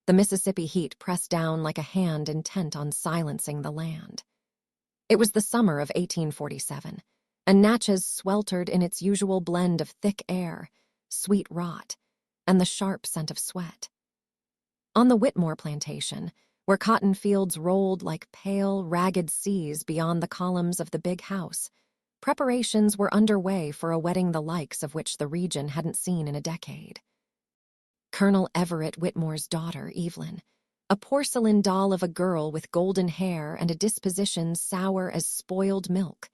The Mississippi heat pressed down like a hand intent on silencing the land. It was the summer of 1847, and Natchez sweltered in its usual blend of thick air, sweet rot, and the sharp scent of sweat. On the Whitmore plantation, where cotton fields rolled like pale, ragged seas beyond the columns of the big house, preparations were underway for a wedding the likes of which the region hadn't seen in a decade. Colonel Everett Whitmore's daughter, Evelyn, a porcelain doll of a girl with golden hair and a disposition sour as spoiled milk,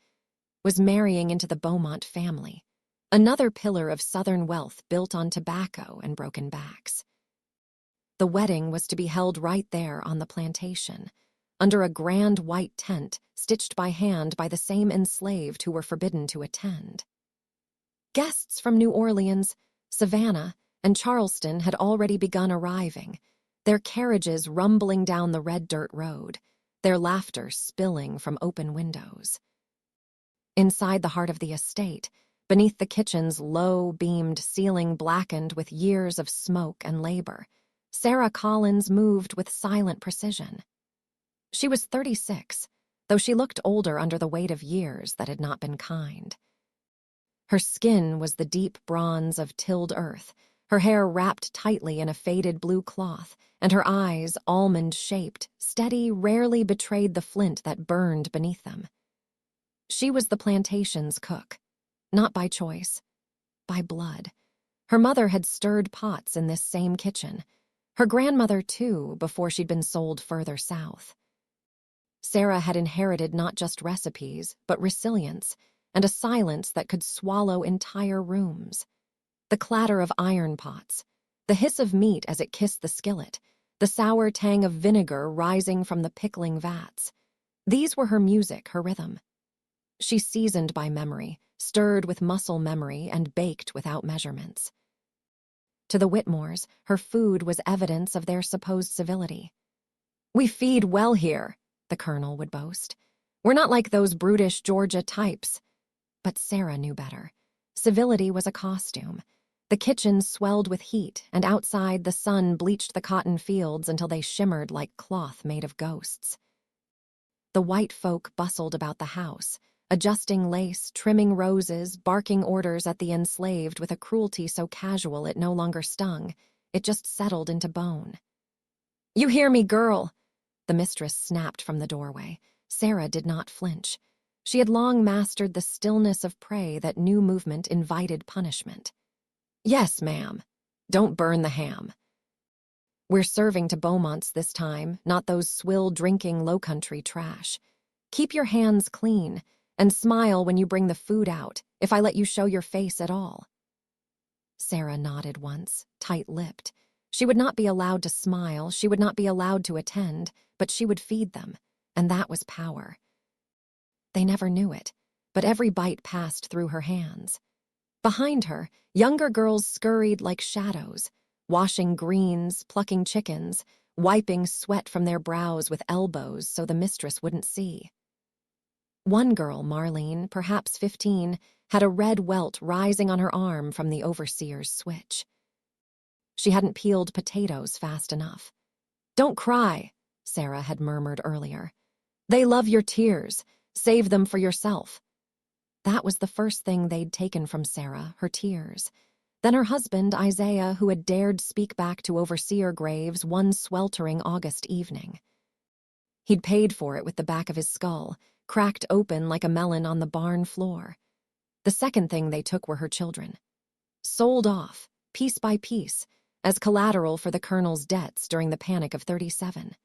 was marrying into the Beaumont family, another pillar of Southern wealth built on tobacco and broken backs. The wedding was to be held right there on the plantation, under a grand white tent stitched by hand by the same enslaved who were forbidden to attend. Guests from New Orleans, Savannah, and Charleston had already begun arriving, their carriages rumbling down the red dirt road, their laughter spilling from open windows. Inside the heart of the estate, beneath the kitchen's low-beamed ceiling blackened with years of smoke and labor, Sarah Collins moved with silent precision. She was 36, though she looked older under the weight of years that had not been kind. Her skin was the deep bronze of tilled earth, her hair wrapped tightly in a faded blue cloth, and her eyes, almond-shaped, steady, rarely betrayed the flint that burned beneath them. She was the plantation's cook, not by choice, by blood. Her mother had stirred pots in this same kitchen, her grandmother, too, before she'd been sold further south. Sarah had inherited not just recipes, but resilience, and a silence that could swallow entire rooms. The clatter of iron pots, the hiss of meat as it kissed the skillet, the sour tang of vinegar rising from the pickling vats. These were her music, her rhythm. She seasoned by memory, stirred with muscle memory, and baked without measurements. To the Whitmores, her food was evidence of their supposed civility. "We feed well here," the colonel would boast. "We're not like those brutish Georgia types." But Sarah knew better. Civility was a costume. The kitchen swelled with heat, and outside the sun bleached the cotton fields until they shimmered like cloth made of ghosts. The white folk bustled about the house, adjusting lace, trimming roses, barking orders at the enslaved with a cruelty so casual it no longer stung, it just settled into bone. "You hear me, girl?" the mistress snapped from the doorway. Sarah did not flinch. She had long mastered the stillness of prey that new movement invited punishment. "Yes, ma'am. Don't burn the ham. We're serving to Beaumonts this time, not those swill-drinking low-country trash. Keep your hands clean, and smile when you bring the food out, if I let you show your face at all." Sarah nodded once, tight-lipped. She would not be allowed to smile, she would not be allowed to attend, but she would feed them, and that was power. They never knew it, but every bite passed through her hands. Behind her, younger girls scurried like shadows, washing greens, plucking chickens, wiping sweat from their brows with elbows so the mistress wouldn't see. One girl, Marlene, perhaps 15, had a red welt rising on her arm from the overseer's switch. She hadn't peeled potatoes fast enough. "Don't cry," Sarah had murmured earlier. "They love your tears. Save them for yourself." That was the first thing they'd taken from Sarah, her tears. Then her husband, Isaiah, who had dared speak back to Overseer Graves one sweltering August evening. He'd paid for it with the back of his skull, cracked open like a melon on the barn floor. The second thing they took were her children. Sold off, piece by piece, as collateral for the colonel's debts during the Panic of '37.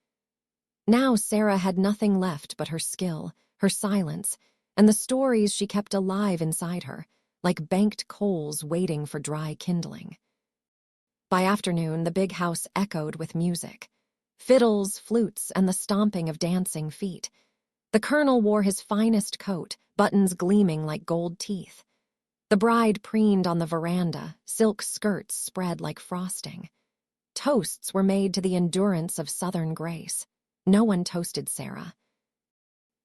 Now Sarah had nothing left but her skill, her silence, and the stories she kept alive inside her, like banked coals waiting for dry kindling. By afternoon, the big house echoed with music. Fiddles, flutes, and the stomping of dancing feet. The colonel wore his finest coat, buttons gleaming like gold teeth. The bride preened on the veranda, silk skirts spread like frosting. Toasts were made to the endurance of Southern grace. No one toasted Sarah.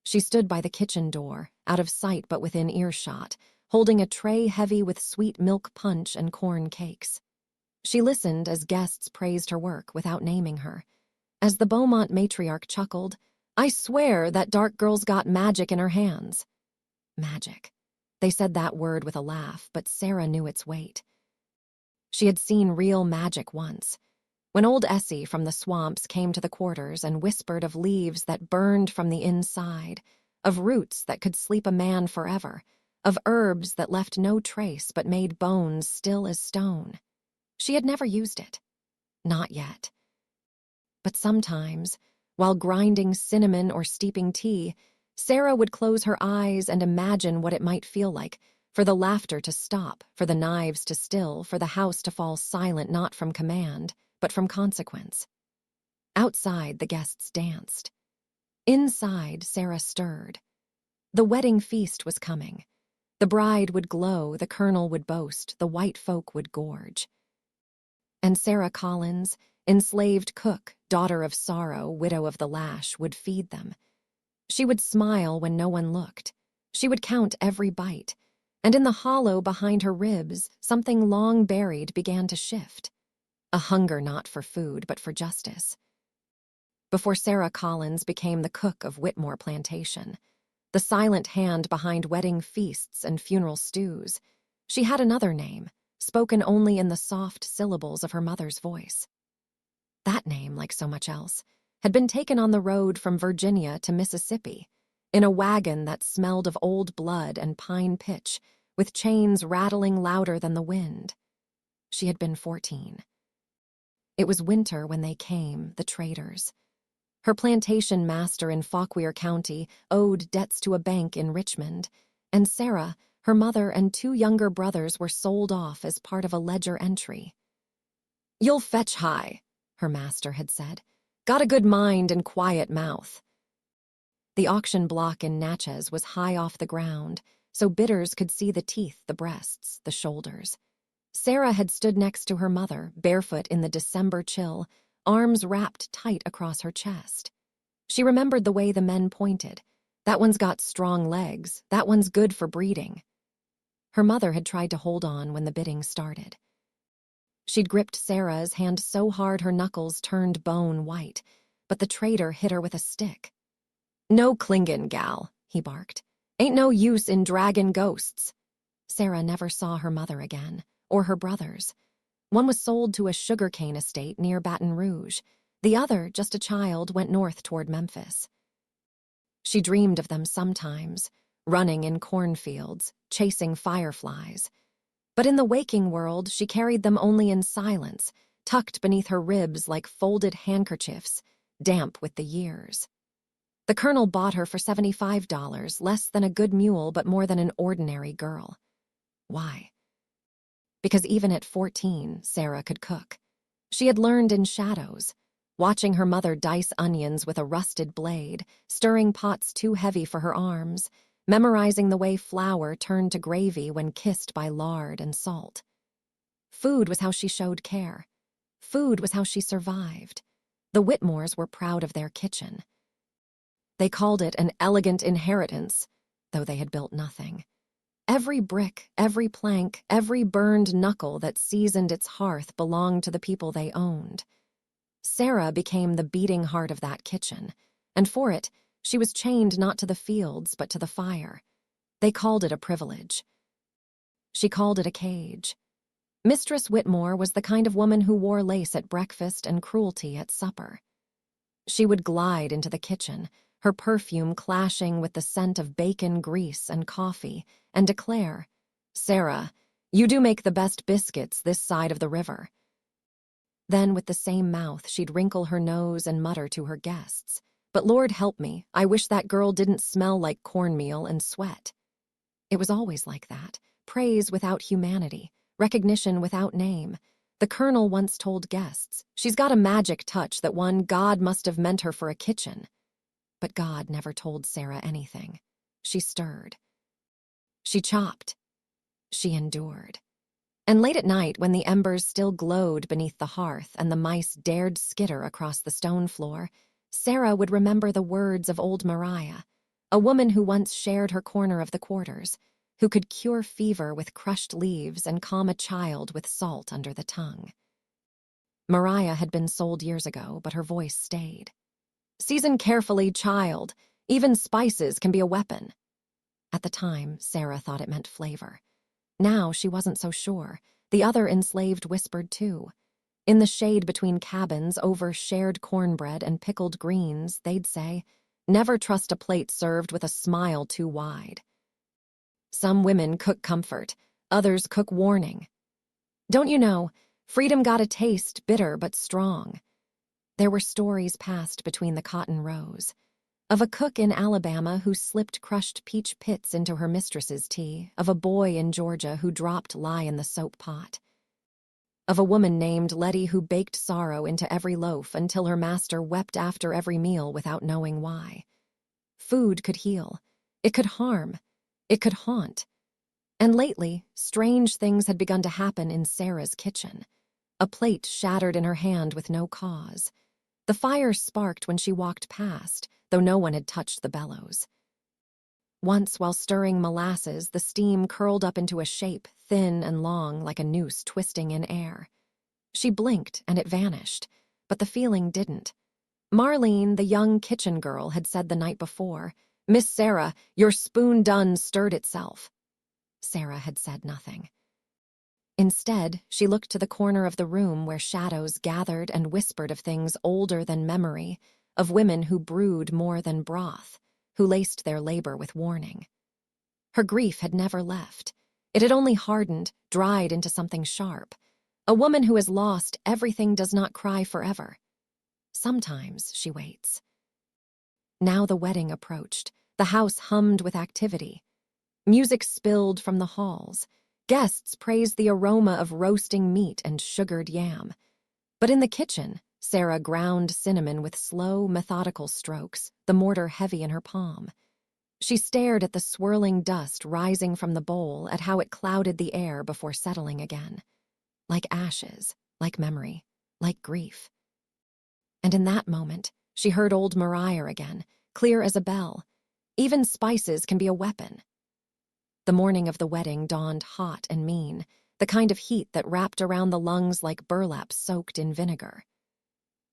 She stood by the kitchen door, out of sight but within earshot, holding a tray heavy with sweet milk punch and corn cakes. She listened as guests praised her work without naming her. As the Beaumont matriarch chuckled, "I swear that dark girl's got magic in her hands." Magic. They said that word with a laugh, but Sarah knew its weight. She had seen real magic once, when old Essie from the swamps came to the quarters and whispered of leaves that burned from the inside, of roots that could sleep a man forever, of herbs that left no trace but made bones still as stone. She had never used it. Not yet. But sometimes, while grinding cinnamon or steeping tea, Sarah would close her eyes and imagine what it might feel like, for the laughter to stop, for the knives to still, for the house to fall silent not from command, but from consequence. Outside, the guests danced. Inside, Sarah stirred. The wedding feast was coming. The bride would glow, the colonel would boast, the white folk would gorge. And Sarah Collins, enslaved cook, daughter of sorrow, widow of the lash, would feed them. She would smile when no one looked. She would count every bite. And in the hollow behind her ribs, something long buried began to shift. A hunger not for food, but for justice. Before Sarah Collins became the cook of Whitmore Plantation, the silent hand behind wedding feasts and funeral stews, she had another name, spoken only in the soft syllables of her mother's voice. That name, like so much else, had been taken on the road from Virginia to Mississippi, in a wagon that smelled of old blood and pine pitch, with chains rattling louder than the wind. She had been 14. It was winter when they came, the traders. Her plantation master in Fauquier County owed debts to a bank in Richmond, and Sarah, her mother, and 2 younger brothers were sold off as part of a ledger entry. "You'll fetch high," her master had said. "Got a good mind and quiet mouth." The auction block in Natchez was high off the ground, so bidders could see the teeth, the breasts, the shoulders. Sarah had stood next to her mother, barefoot in the December chill, arms wrapped tight across her chest. She remembered the way the men pointed. "That one's got strong legs. That one's good for breeding." Her mother had tried to hold on when the bidding started. She'd gripped Sarah's hand so hard her knuckles turned bone white, but the trader hit her with a stick. "No clingin', gal," he barked. "Ain't no use in draggin' ghosts." Sarah never saw her mother again, or her brothers. One was sold to a sugarcane estate near Baton Rouge. The other, just a child, went north toward Memphis. She dreamed of them sometimes, running in cornfields, chasing fireflies. But in the waking world, she carried them only in silence, tucked beneath her ribs like folded handkerchiefs, damp with the years. The colonel bought her for $75, less than a good mule but more than an ordinary girl. Why? Because even at 14, Sarah could cook. She had learned in shadows, watching her mother dice onions with a rusted blade, stirring pots too heavy for her arms, memorizing the way flour turned to gravy when kissed by lard and salt. Food was how she showed care. Food was how she survived. The Whitmores were proud of their kitchen. They called it an elegant inheritance, though they had built nothing. Every brick, every plank, every burned knuckle that seasoned its hearth belonged to the people they owned. Sarah became the beating heart of that kitchen, and for it, she was chained not to the fields but to the fire. They called it a privilege. She called it a cage. Mistress Whitmore was the kind of woman who wore lace at breakfast and cruelty at supper. She would glide into the kitchen, her perfume clashing with the scent of bacon, grease, and coffee, and declare, "Sarah, you do make the best biscuits this side of the river." Then, with the same mouth, she'd wrinkle her nose and mutter to her guests, "But Lord help me, I wish that girl didn't smell like cornmeal and sweat." It was always like that, praise without humanity, recognition without name. The colonel once told guests, "She's got a magic touch that one God must have meant her for a kitchen." But God never told Sarah anything. She stirred. She chopped. She endured. And late at night, when the embers still glowed beneath the hearth and the mice dared skitter across the stone floor, Sarah would remember the words of old Mariah, a woman who once shared her corner of the quarters, who could cure fever with crushed leaves and calm a child with salt under the tongue. Mariah had been sold years ago, but her voice stayed. "Season carefully, child. Even spices can be a weapon." At the time, Sarah thought it meant flavor. Now she wasn't so sure. The other enslaved whispered too. In the shade between cabins, over shared cornbread and pickled greens, they'd say, "Never trust a plate served with a smile too wide." Some women cook comfort, others cook warning. Don't you know, freedom got a taste, bitter but strong. There were stories passed between the cotton rows. Of a cook in Alabama who slipped crushed peach pits into her mistress's tea, of a boy in Georgia who dropped lye in the soap pot, of a woman named Letty who baked sorrow into every loaf until her master wept after every meal without knowing why. Food could heal. It could harm. It could haunt. And lately, strange things had begun to happen in Sarah's kitchen. A plate shattered in her hand with no cause. The fire sparked when she walked past, though no one had touched the bellows. Once, while stirring molasses, the steam curled up into a shape, thin and long like a noose twisting in air. She blinked and it vanished, but the feeling didn't. Marlene, the young kitchen girl, had said the night before, "Miss Sarah, your spoon done stirred itself." Sarah had said nothing. Instead, she looked to the corner of the room where shadows gathered and whispered of things older than memory, of women who brewed more than broth, who laced their labor with warning. Her grief had never left. It had only hardened, dried into something sharp. A woman who has lost everything does not cry forever. Sometimes she waits. Now the wedding approached. The house hummed with activity. Music spilled from the halls. Guests praised the aroma of roasting meat and sugared yam. But in the kitchen, Sarah ground cinnamon with slow, methodical strokes, the mortar heavy in her palm. She stared at the swirling dust rising from the bowl, at how it clouded the air before settling again. Like ashes, like memory, like grief. And in that moment, she heard old Mariah again, clear as a bell. Even spices can be a weapon. The morning of the wedding dawned hot and mean, the kind of heat that wrapped around the lungs like burlap soaked in vinegar.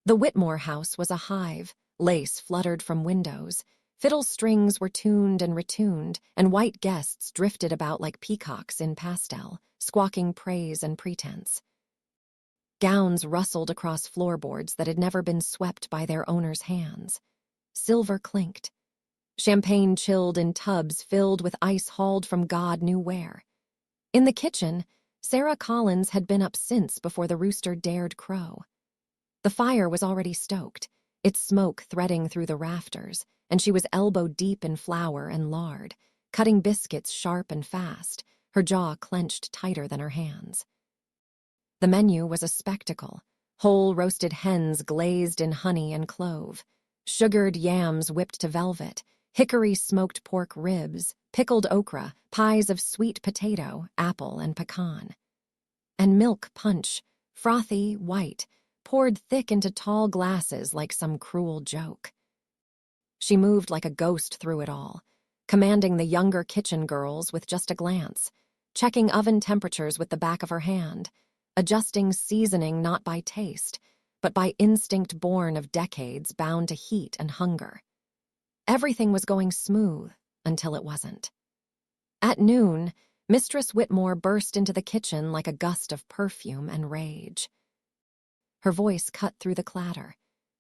The Whitmore house was a hive. Lace fluttered from windows. Fiddle strings were tuned and retuned, and white guests drifted about like peacocks in pastel, squawking praise and pretense. Gowns rustled across floorboards that had never been swept by their owners' hands. Silver clinked. Champagne chilled in tubs filled with ice hauled from God knew where. In the kitchen, Sarah Collins had been up since before the rooster dared crow. The fire was already stoked, its smoke threading through the rafters, and she was elbow-deep in flour and lard, cutting biscuits sharp and fast, her jaw clenched tighter than her hands. The menu was a spectacle: whole roasted hens glazed in honey and clove, sugared yams whipped to velvet, hickory smoked pork ribs, pickled okra, pies of sweet potato, apple, and pecan. And milk punch, frothy, white, poured thick into tall glasses like some cruel joke. She moved like a ghost through it all, commanding the younger kitchen girls with just a glance, checking oven temperatures with the back of her hand, adjusting seasoning not by taste, but by instinct born of decades bound to heat and hunger. Everything was going smooth until it wasn't. At noon, Mistress Whitmore burst into the kitchen like a gust of perfume and rage. Her voice cut through the clatter.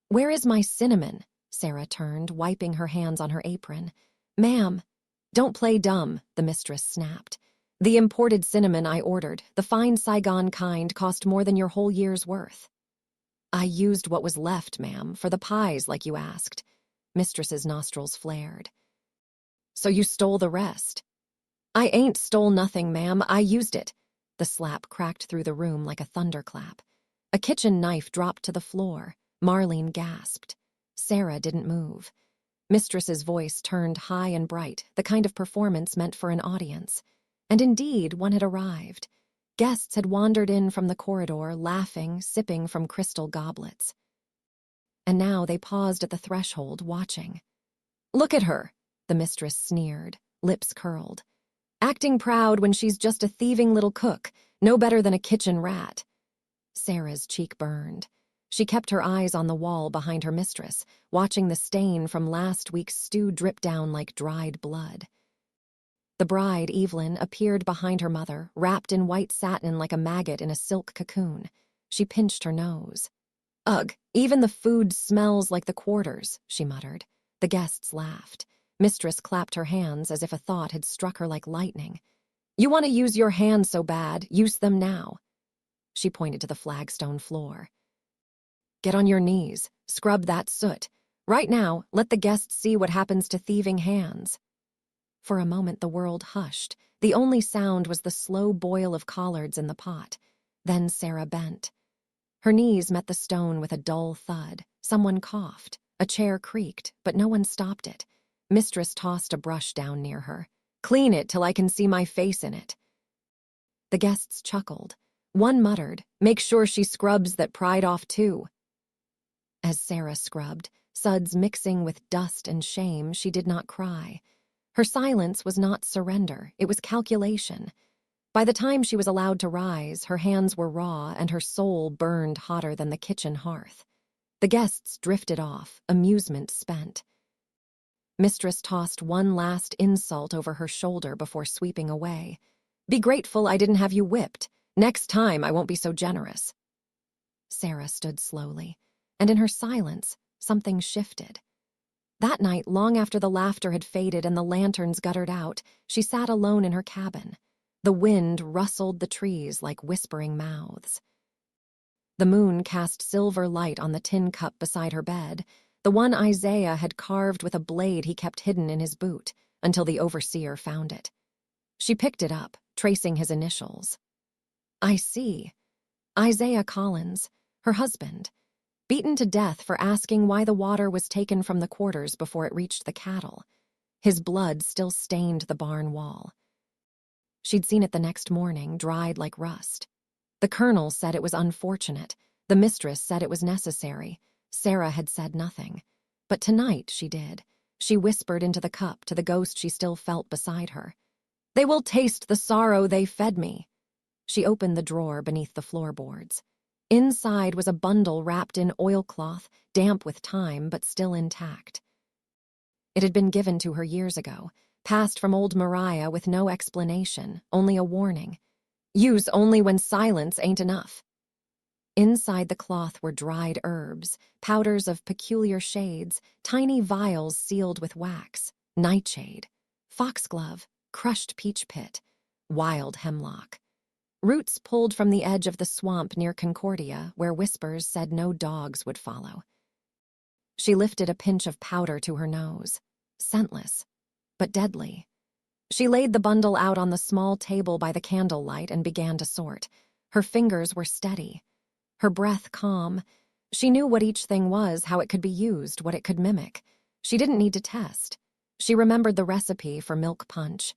"Where is my cinnamon?" Sarah turned, wiping her hands on her apron. "Ma'am." "Don't play dumb," the mistress snapped. "The imported cinnamon I ordered, the fine Saigon kind, cost more than your whole year's worth." "I used what was left, ma'am, for the pies like you asked." Mistress's nostrils flared. "So you stole the rest?" "I ain't stole nothing, ma'am. I used it." The slap cracked through the room like a thunderclap. A kitchen knife dropped to the floor. Marlene gasped. Sarah didn't move. Mistress's voice turned high and bright, the kind of performance meant for an audience. And indeed, one had arrived. Guests had wandered in from the corridor, laughing, sipping from crystal goblets. And now they paused at the threshold, watching. "Look at her," the mistress sneered, lips curled. "Acting proud when she's just a thieving little cook, no better than a kitchen rat." Sarah's cheek burned. She kept her eyes on the wall behind her mistress, watching the stain from last week's stew drip down like dried blood. The bride, Evelyn, appeared behind her mother, wrapped in white satin like a maggot in a silk cocoon. She pinched her nose. "Ugh, even the food smells like the quarters," she muttered. The guests laughed. Mistress clapped her hands as if a thought had struck her like lightning. "You want to use your hands so bad, use them now." She pointed to the flagstone floor. "Get on your knees, scrub that soot. Right now, let the guests see what happens to thieving hands." For a moment the world hushed. The only sound was the slow boil of collards in the pot. Then Sarah bent. Her knees met the stone with a dull thud. Someone coughed. A chair creaked, but no one stopped it. Mistress tossed a brush down near her. "Clean it till I can see my face in it." The guests chuckled. One muttered, "Make sure she scrubs that pride off too." As Sarah scrubbed, suds mixing with dust and shame, she did not cry. Her silence was not surrender, it was calculation. By the time she was allowed to rise, her hands were raw and her soul burned hotter than the kitchen hearth. The guests drifted off, amusement spent. Mistress tossed one last insult over her shoulder before sweeping away. "Be grateful I didn't have you whipped. Next time I won't be so generous." Sarah stood slowly, and in her silence, something shifted. That night, long after the laughter had faded and the lanterns guttered out, she sat alone in her cabin. The wind rustled the trees like whispering mouths. The moon cast silver light on the tin cup beside her bed, the one Isaiah had carved with a blade he kept hidden in his boot, until the overseer found it. She picked it up, tracing his initials. "I see. Isaiah Collins, her husband, beaten to death for asking why the water was taken from the quarters before it reached the cattle. His blood still stained the barn wall." She'd seen it the next morning, dried like rust. The colonel said it was unfortunate. The mistress said it was necessary. Sarah had said nothing. But tonight she did. She whispered into the cup to the ghost she still felt beside her. "They will taste the sorrow they fed me." She opened the drawer beneath the floorboards. Inside was a bundle wrapped in oilcloth, damp with time but still intact. It had been given to her years ago, passed from old Mariah with no explanation, only a warning. "Use only when silence ain't enough." Inside the cloth were dried herbs, powders of peculiar shades, tiny vials sealed with wax, nightshade, foxglove, crushed peach pit, wild hemlock. Roots pulled from the edge of the swamp near Concordia, where whispers said no dogs would follow. She lifted a pinch of powder to her nose, scentless, but deadly. She laid the bundle out on the small table by the candlelight and began to sort. Her fingers were steady, her breath calm. She knew what each thing was, how it could be used, what it could mimic. She didn't need to test. She remembered the recipe for milk punch.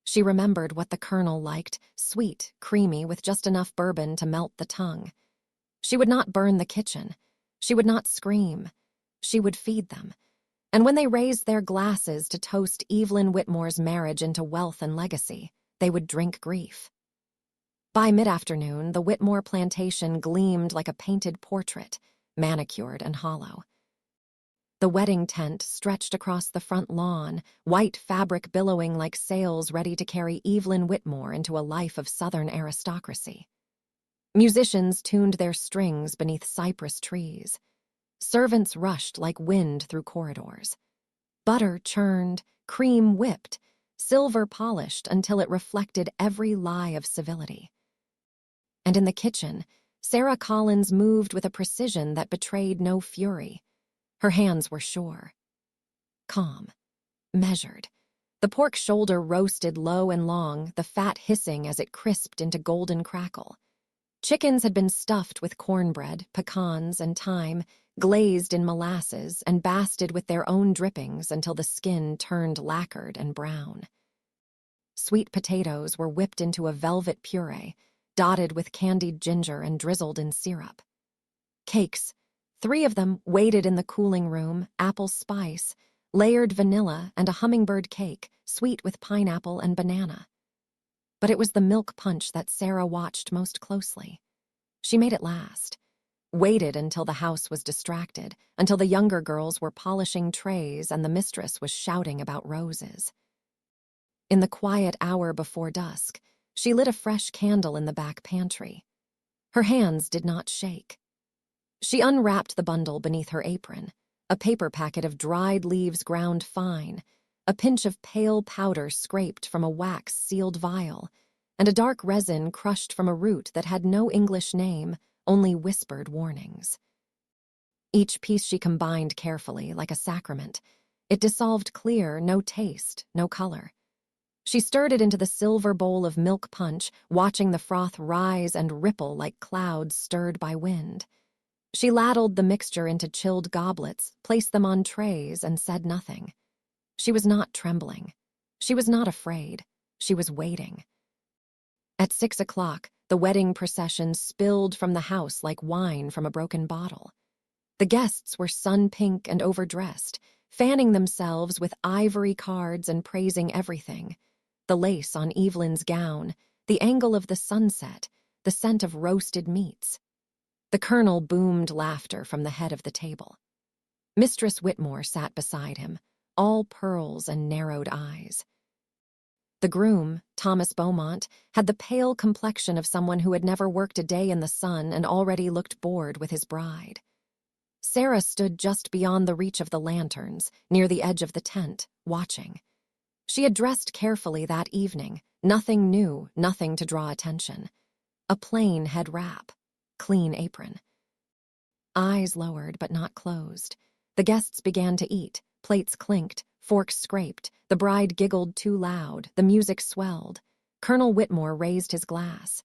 She remembered what the colonel liked, sweet, creamy, with just enough bourbon to melt the tongue. She would not burn the kitchen. She would not scream. She would feed them. And when they raised their glasses to toast Evelyn Whitmore's marriage into wealth and legacy, they would drink grief. By mid-afternoon, the Whitmore plantation gleamed like a painted portrait, manicured and hollow. The wedding tent stretched across the front lawn, white fabric billowing like sails ready to carry Evelyn Whitmore into a life of Southern aristocracy. Musicians tuned their strings beneath cypress trees. Servants rushed like wind through corridors. Butter churned, cream whipped, silver polished until it reflected every lie of civility. And in the kitchen, Sarah Collins moved with a precision that betrayed no fury. Her hands were sure, calm, measured. The pork shoulder roasted low and long, the fat hissing as it crisped into golden crackle. Chickens had been stuffed with cornbread, pecans, and thyme, glazed in molasses, and basted with their own drippings until the skin turned lacquered and brown. Sweet potatoes were whipped into a velvet puree, dotted with candied ginger and drizzled in syrup. Cakes, 3 of them, waited in the cooling room, apple spice, layered vanilla, and a hummingbird cake, sweet with pineapple and banana. But it was the milk punch that Sarah watched most closely. She made it last, waited until the house was distracted, until the younger girls were polishing trays and the mistress was shouting about roses. In the quiet hour before dusk, she lit a fresh candle in the back pantry. Her hands did not shake. She unwrapped the bundle beneath her apron, a paper packet of dried leaves ground fine, a pinch of pale powder scraped from a wax-sealed vial, and a dark resin crushed from a root that had no English name, only whispered warnings. Each piece she combined carefully, like a sacrament. It dissolved clear, no taste, no color. She stirred it into the silver bowl of milk punch, watching the froth rise and ripple like clouds stirred by wind. She ladled the mixture into chilled goblets, placed them on trays, and said nothing. She was not trembling. She was not afraid. She was waiting. At 6 o'clock, the wedding procession spilled from the house like wine from a broken bottle. The guests were sun-pink and overdressed, fanning themselves with ivory cards and praising everything. The lace on Evelyn's gown, the angle of the sunset, the scent of roasted meats. The colonel boomed laughter from the head of the table. Mistress Whitmore sat beside him, all pearls and narrowed eyes. The groom, Thomas Beaumont, had the pale complexion of someone who had never worked a day in the sun and already looked bored with his bride. Sarah stood just beyond the reach of the lanterns, near the edge of the tent, watching. She had dressed carefully that evening, nothing new, nothing to draw attention. A plain head wrap, clean apron. Eyes lowered but not closed. The guests began to eat, plates clinked, forks scraped, the bride giggled too loud, the music swelled. Colonel Whitmore raised his glass.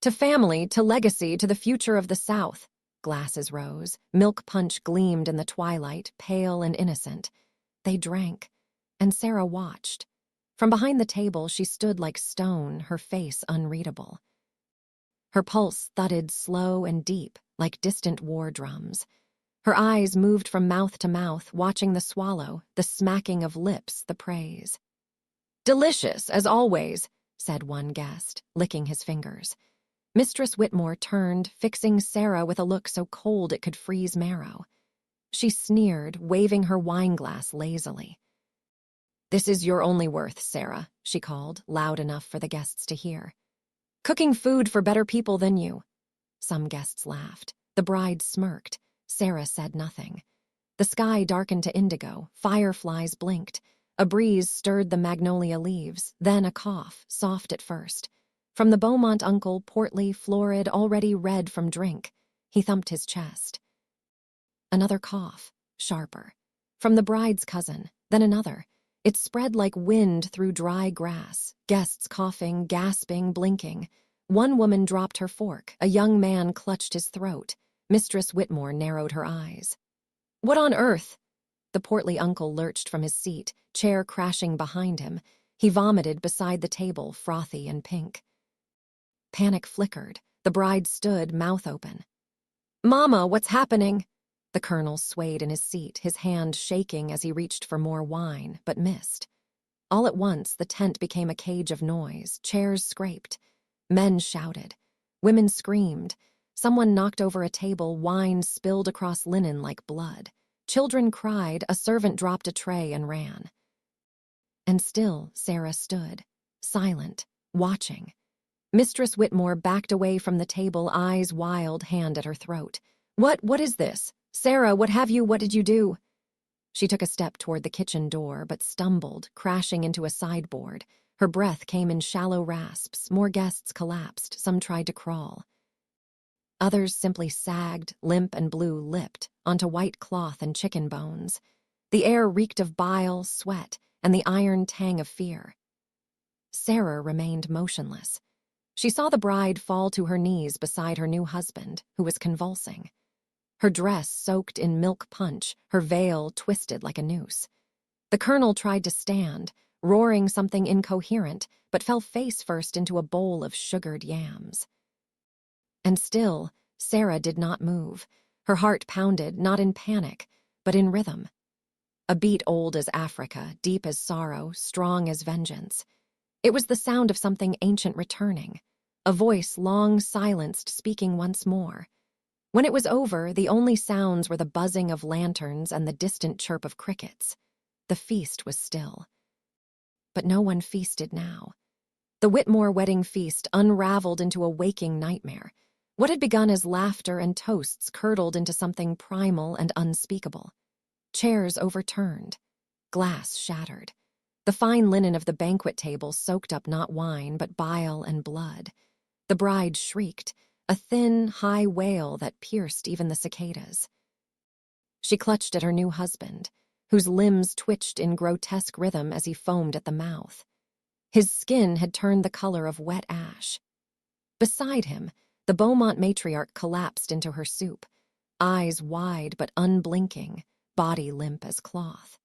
To family, to legacy, to the future of the South. Glasses rose, milk punch gleamed in the twilight, pale and innocent. They drank, and Sarah watched. From behind the table, she stood like stone, her face unreadable. Her pulse thudded slow and deep, like distant war drums. Her eyes moved from mouth to mouth, watching the swallow, the smacking of lips, the praise. "Delicious, as always," said one guest, licking his fingers. Mistress Whitmore turned, fixing Sarah with a look so cold it could freeze marrow. She sneered, waving her wineglass lazily. "This is your only worth, Sarah," she called, loud enough for the guests to hear. "Cooking food for better people than you." Some guests laughed. The bride smirked. Sarah said nothing. The sky darkened to indigo. Fireflies blinked. A breeze stirred the magnolia leaves, then a cough, soft at first. From the Beaumont uncle, portly, florid, already red from drink. He thumped his chest. Another cough, sharper. From the bride's cousin, then another. It spread like wind through dry grass, guests coughing, gasping, blinking. One woman dropped her fork. A young man clutched his throat. Mistress Whitmore narrowed her eyes. "What on earth?" The portly uncle lurched from his seat, chair crashing behind him. He vomited beside the table, frothy and pink. Panic flickered. The bride stood, mouth open. "Mama, what's happening?" The colonel swayed in his seat, his hand shaking as he reached for more wine, but missed. All at once, the tent became a cage of noise. Chairs scraped. Men shouted. Women screamed. Someone knocked over a table, wine spilled across linen like blood. Children cried, a servant dropped a tray and ran. And still, Sarah stood, silent, watching. Mistress Whitmore backed away from the table, eyes wild, hand at her throat. What is this? Sarah, what did you do?" She took a step toward the kitchen door, but stumbled, crashing into a sideboard. Her breath came in shallow rasps. More guests collapsed. Some tried to crawl. Others simply sagged, limp and blue-lipped, onto white cloth and chicken bones. The air reeked of bile, sweat, and the iron tang of fear. Sarah remained motionless. She saw the bride fall to her knees beside her new husband, who was convulsing. Her dress soaked in milk punch, her veil twisted like a noose. The colonel tried to stand, roaring something incoherent, but fell face first into a bowl of sugared yams. And still, Sarah did not move. Her heart pounded, not in panic, but in rhythm. A beat old as Africa, deep as sorrow, strong as vengeance. It was the sound of something ancient returning, a voice long silenced speaking once more. When it was over, the only sounds were the buzzing of lanterns and the distant chirp of crickets. The feast was still. But no one feasted now. The Whitmore wedding feast unraveled into a waking nightmare. What had begun as laughter and toasts curdled into something primal and unspeakable. Chairs overturned. Glass shattered. The fine linen of the banquet table soaked up not wine, but bile and blood. The bride shrieked, a thin, high wail that pierced even the cicadas. She clutched at her new husband, whose limbs twitched in grotesque rhythm as he foamed at the mouth. His skin had turned the color of wet ash. Beside him, the Beaumont matriarch collapsed into her soup, eyes wide but unblinking, body limp as cloth.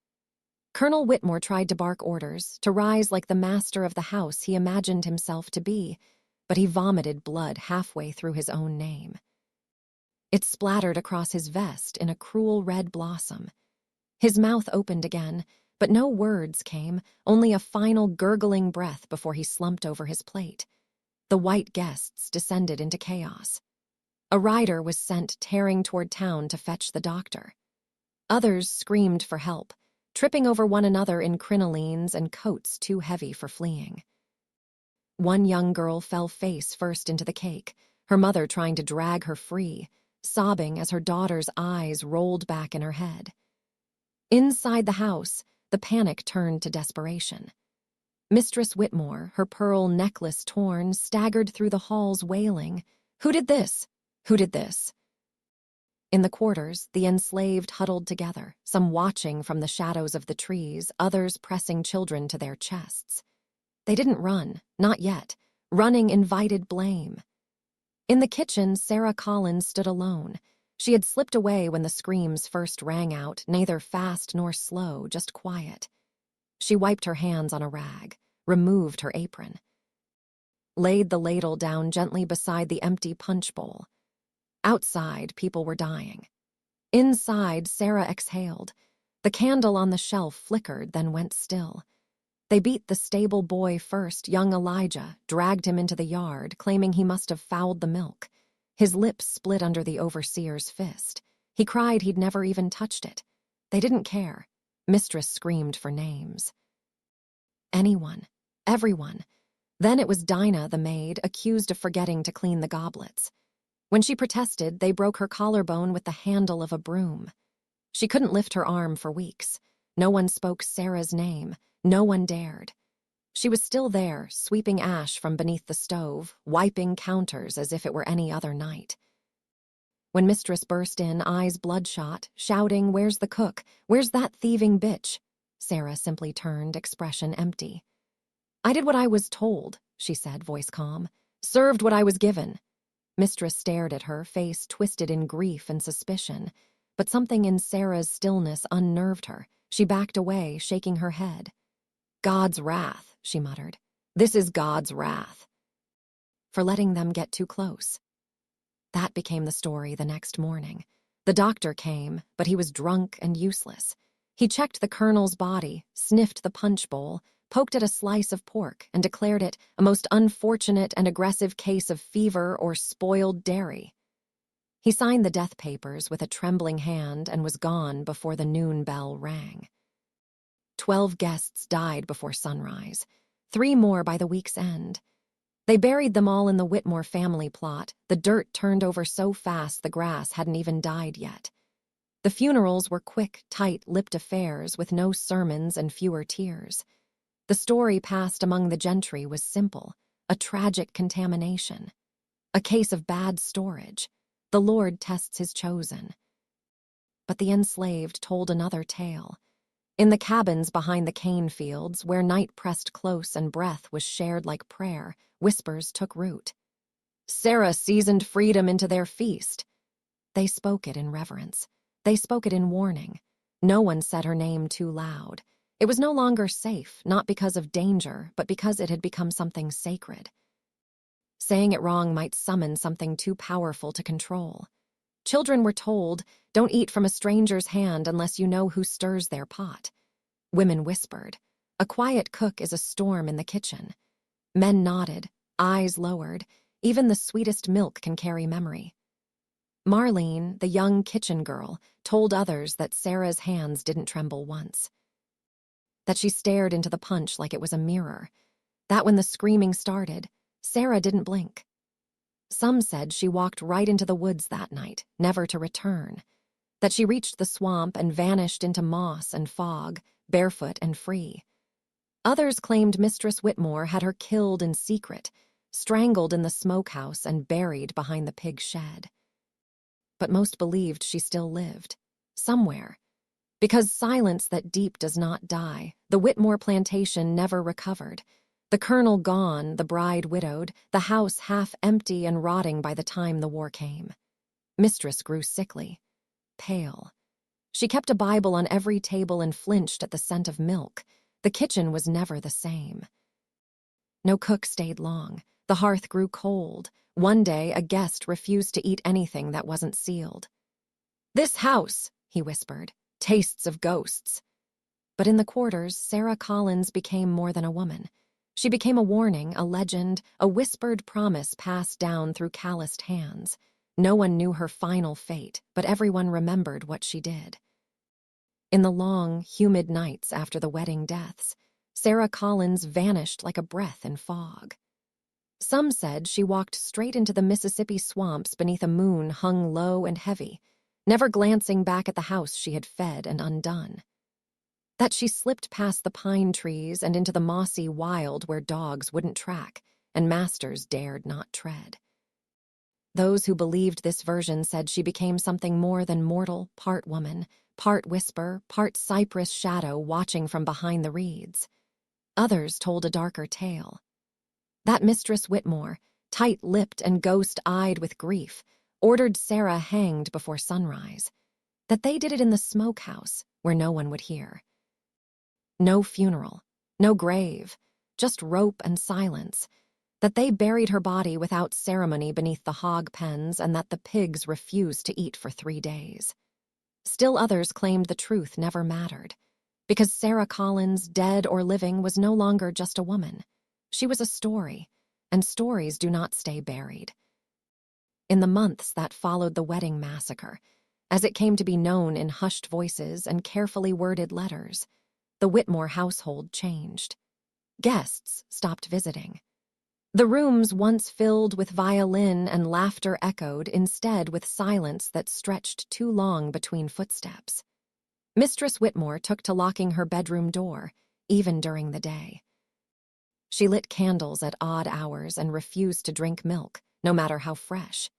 Colonel Whitmore tried to bark orders, to rise like the master of the house he imagined himself to be, but he vomited blood halfway through his own name. It splattered across his vest in a cruel red blossom. His mouth opened again, but no words came, only a final gurgling breath before he slumped over his plate. The white guests descended into chaos. A rider was sent tearing toward town to fetch the doctor. Others screamed for help, tripping over one another in crinolines and coats too heavy for fleeing. One young girl fell face first into the cake, her mother trying to drag her free, sobbing as her daughter's eyes rolled back in her head. Inside the house, the panic turned to desperation. Mistress Whitmore, her pearl necklace torn, staggered through the halls wailing, "Who did this? Who did this?" In the quarters, the enslaved huddled together, some watching from the shadows of the trees, others pressing children to their chests. They didn't run, not yet. Running invited blame. In the kitchen, Sarah Collins stood alone. She had slipped away when the screams first rang out, neither fast nor slow, just quiet. She wiped her hands on a rag, removed her apron, laid the ladle down gently beside the empty punch bowl. Outside, people were dying. Inside, Sarah exhaled. The candle on the shelf flickered, then went still. They beat the stable boy first, young Elijah, dragged him into the yard, claiming he must have fouled the milk. His lips split under the overseer's fist. He cried he'd never even touched it. They didn't care. Mistress screamed for names. Anyone. Everyone. Then it was Dinah, the maid, accused of forgetting to clean the goblets. When she protested, they broke her collarbone with the handle of a broom. She couldn't lift her arm for weeks. No one spoke Sarah's name. No one dared. She was still there, sweeping ash from beneath the stove, wiping counters as if it were any other night. When Mistress burst in, eyes bloodshot, shouting, "Where's the cook? Where's that thieving bitch?" Sarah simply turned, expression empty. "I did what I was told," she said, voice calm. "Served what I was given." Mistress stared at her, face twisted in grief and suspicion. But something in Sarah's stillness unnerved her. She backed away, shaking her head. "God's wrath," she muttered. "This is God's wrath." For letting them get too close. That became the story the next morning. The doctor came, but he was drunk and useless. He checked the colonel's body, sniffed the punch bowl, poked at a slice of pork, and declared it a most unfortunate and aggressive case of fever or spoiled dairy. He signed the death papers with a trembling hand and was gone before the noon bell rang. 12 guests died before sunrise, 3 more by the week's end. They buried them all in the Whitmore family plot. The dirt turned over so fast the grass hadn't even died yet. The funerals were quick, tight-lipped affairs with no sermons and fewer tears. The story passed among the gentry was simple, a tragic contamination. A case of bad storage. The Lord tests his chosen. But the enslaved told another tale. In the cabins behind the cane fields, where night pressed close and breath was shared like prayer, whispers took root. Sarah seasoned freedom into their feast. They spoke it in reverence. They spoke it in warning. No one said her name too loud. It was no longer safe, not because of danger, but because it had become something sacred. Saying it wrong might summon something too powerful to control. Children were told, "Don't eat from a stranger's hand unless you know who stirs their pot." Women whispered, "A quiet cook is a storm in the kitchen." Men nodded, eyes lowered. Even the sweetest milk can carry memory. Marlene, the young kitchen girl, told others that Sarah's hands didn't tremble once, that she stared into the punch like it was a mirror, that when the screaming started, Sarah didn't blink. Some said she walked right into the woods that night, never to return, that she reached the swamp and vanished into moss and fog, barefoot and free. Others claimed Mistress Whitmore had her killed in secret, strangled in the smokehouse and buried behind the pig shed. But most believed she still lived, somewhere. Because silence that deep does not die, the Whitmore plantation never recovered. The colonel gone, the bride widowed, the house half empty and rotting by the time the war came. Mistress grew sickly, pale. She kept a Bible on every table and flinched at the scent of milk. The kitchen was never the same. No cook stayed long. The hearth grew cold. One day, a guest refused to eat anything that wasn't sealed. "This house," he whispered, "tastes of ghosts." But in the quarters, Sarah Collins became more than a woman. She became a warning, a legend, a whispered promise passed down through calloused hands. No one knew her final fate, but everyone remembered what she did. In the long, humid nights after the wedding deaths, Sarah Collins vanished like a breath in fog. Some said she walked straight into the Mississippi swamps beneath a moon hung low and heavy, never glancing back at the house she had fed and undone. That she slipped past the pine trees and into the mossy wild where dogs wouldn't track and masters dared not tread. Those who believed this version said she became something more than mortal, part woman, part whisper, part cypress shadow watching from behind the reeds. Others told a darker tale. That Mistress Whitmore, tight-lipped and ghost-eyed with grief, ordered Sarah hanged before sunrise. That they did it in the smokehouse, where no one would hear. No funeral, no grave, just rope and silence. That they buried her body without ceremony beneath the hog pens and that the pigs refused to eat for 3 days. Still others claimed the truth never mattered, because Sarah Collins, dead or living, was no longer just a woman. She was a story, and stories do not stay buried. In the months that followed the wedding massacre, as it came to be known in hushed voices and carefully worded letters, the Whitmore household changed. Guests stopped visiting. The rooms once filled with violin and laughter echoed instead with silence that stretched too long between footsteps. Mistress Whitmore took to locking her bedroom door, even during the day. She lit candles at odd hours and refused to drink milk, no matter how fresh.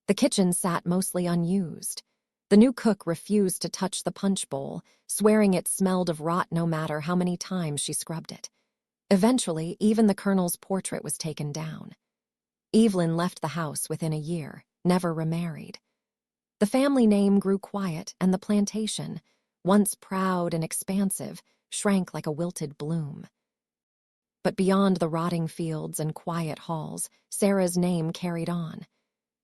The kitchen sat mostly unused. The new cook refused to touch the punch bowl, swearing it smelled of rot no matter how many times she scrubbed it. Eventually, even the colonel's portrait was taken down. Evelyn left the house within a year, never remarried. The family name grew quiet, and the plantation, once proud and expansive, shrank like a wilted bloom. But beyond the rotting fields and quiet halls, Sarah's name carried on.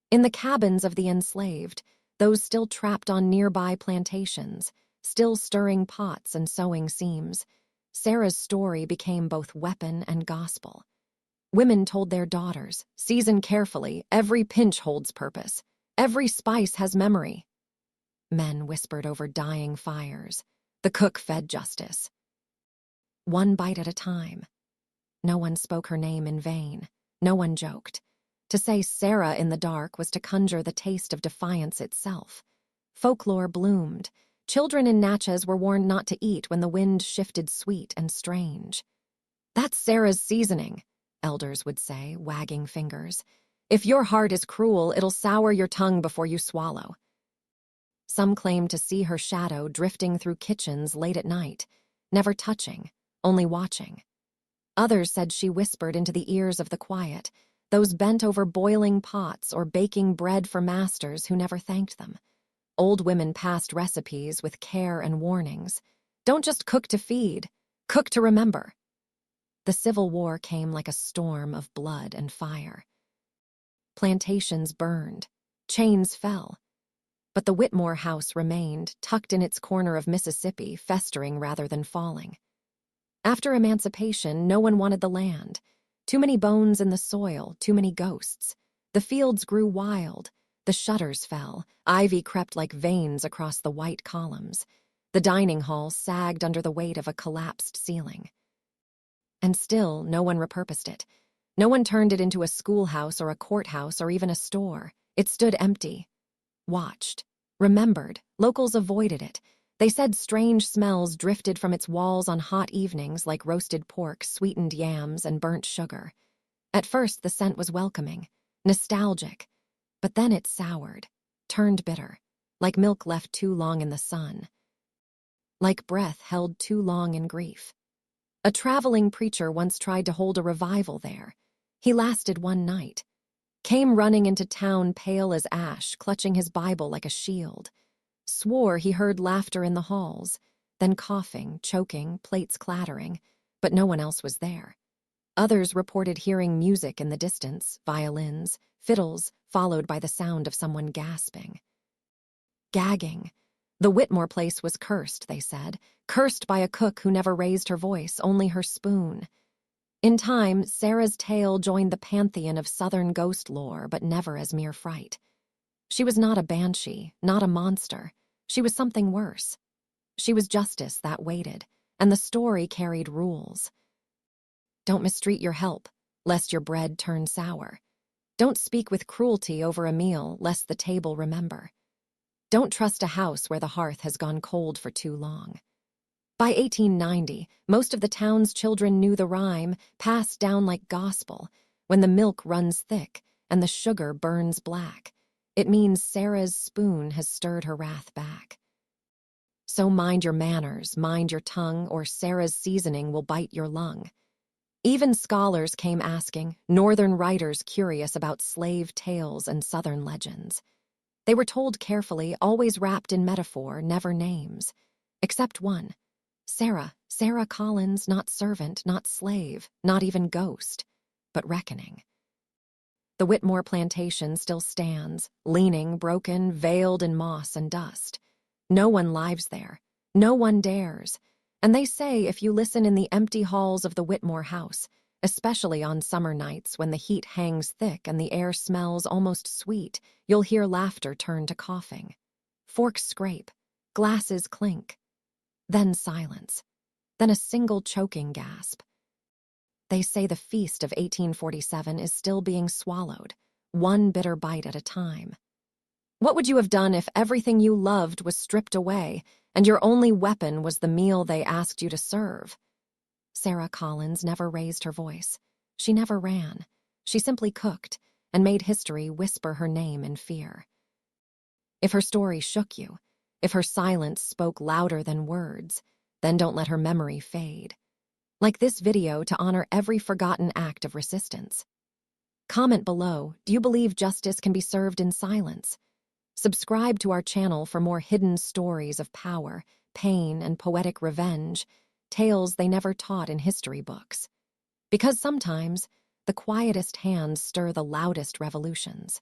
In the cabins of the enslaved, those still trapped on nearby plantations, still stirring pots and sewing seams, Sarah's story became both weapon and gospel. Women told their daughters, "Season carefully, every pinch holds purpose. Every spice has memory." Men whispered over dying fires. The cook fed justice. One bite at a time. No one spoke her name in vain. No one joked. To say Sarah in the dark was to conjure the taste of defiance itself. Folklore bloomed. Children in Natchez were warned not to eat when the wind shifted sweet and strange. "That's Sarah's seasoning," elders would say, wagging fingers. "If your heart is cruel, it'll sour your tongue before you swallow." Some claimed to see her shadow drifting through kitchens late at night, never touching, only watching. Others said she whispered into the ears of the quiet, those bent over boiling pots or baking bread for masters who never thanked them. Old women passed recipes with care and warnings. Don't just cook to feed, cook to remember. The Civil War came like a storm of blood and fire. Plantations burned, chains fell. But the Whitmore house remained, tucked in its corner of Mississippi, festering rather than falling. After emancipation, no one wanted the land. Too many bones in the soil, too many ghosts. The fields grew wild. The shutters fell. Ivy crept like veins across the white columns. The dining hall sagged under the weight of a collapsed ceiling. And still, no one repurposed it. No one turned it into a schoolhouse or a courthouse or even a store. It stood empty. Watched. Remembered. Locals avoided it. They said strange smells drifted from its walls on hot evenings like roasted pork, sweetened yams, and burnt sugar. At first, the scent was welcoming, nostalgic. But then it soured, turned bitter, like milk left too long in the sun. Like breath held too long in grief. A traveling preacher once tried to hold a revival there. He lasted one night. Came running into town pale as ash, clutching his Bible like a shield. Swore he heard laughter in the halls, then coughing, choking, plates clattering, but no one else was there. Others reported hearing music in the distance, violins, fiddles, followed by the sound of someone gasping. Gagging. The Whitmore place was cursed, they said, cursed by a cook who never raised her voice, only her spoon. In time, Sarah's tale joined the pantheon of Southern ghost lore, but never as mere fright. She was not a banshee, not a monster. She was something worse. She was justice that waited, and the story carried rules. Don't mistreat your help, lest your bread turn sour. Don't speak with cruelty over a meal, lest the table remember. Don't trust a house where the hearth has gone cold for too long. By 1890, most of the town's children knew the rhyme, passed down like gospel. When the milk runs thick and the sugar burns black, it means Sarah's spoon has stirred her wrath back. So mind your manners, mind your tongue, or Sarah's seasoning will bite your lung. Even scholars came asking, northern writers curious about slave tales and southern legends. They were told carefully, always wrapped in metaphor, never names. Except one. Sarah Collins, not servant, not slave, not even ghost, but reckoning. The Whitmore plantation still stands, leaning, broken, veiled in moss and dust. No one lives there. No one dares. And they say if you listen in the empty halls of the Whitmore house, especially on summer nights when the heat hangs thick and the air smells almost sweet, you'll hear laughter turn to coughing. Forks scrape, glasses clink. Then silence. Then a single choking gasp. They say the feast of 1847 is still being swallowed, one bitter bite at a time. What would you have done if everything you loved was stripped away and your only weapon was the meal they asked you to serve? Sarah Collins never raised her voice. She never ran. She simply cooked and made history whisper her name in fear. If her story shook you, if her silence spoke louder than words, then don't let her memory fade. Like this video to honor every forgotten act of resistance. Comment below, do you believe justice can be served in silence? Subscribe to our channel for more hidden stories of power, pain, and poetic revenge, tales they never taught in history books. Because sometimes, the quietest hands stir the loudest revolutions.